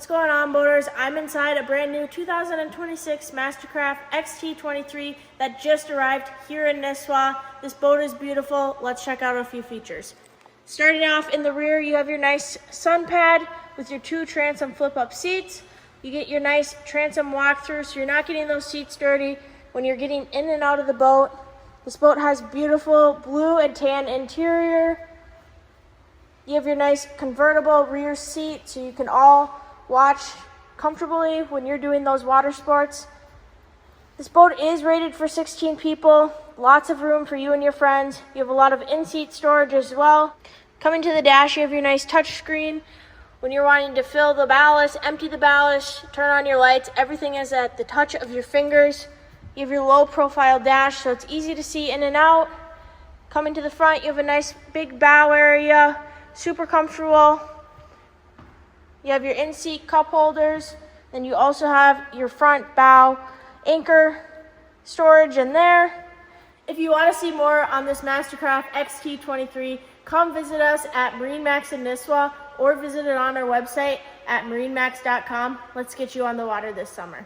going on, boaters? I'm inside a brand new 2026 MasterCraft XT23 that just arrived here in Nisswa. This boat is beautiful. Let's check out a few features. Starting off in the rear, you have your nice sun pad with your 2 transom flip-up seats. You get your nice transom walkthrough, so you're not getting those seats dirty when you're getting in and out of the boat. This boat has beautiful blue and tan interior. You have your nice convertible rear seat so you can all watch comfortably when you're doing those water sports. This boat is rated for 16 people. Lots of room for you and your friends. You have a lot of in-seat storage as well. Coming to the dash, you have your nice touch screen. When you're wanting to fill the ballast, empty the ballast, turn on your lights, everything is at the touch of your fingers. You have your low profile dash so it's easy to see in and out. Coming to the front, you have a nice big bow area. Super comfortable. You have your in-seat cup holders, and you also have your front bow anchor storage in there. If you want to see more on this MasterCraft XT23, come visit us at MarineMax in Nisswa or visit it on our website at marinemax.com. Let's get you on the water this summer.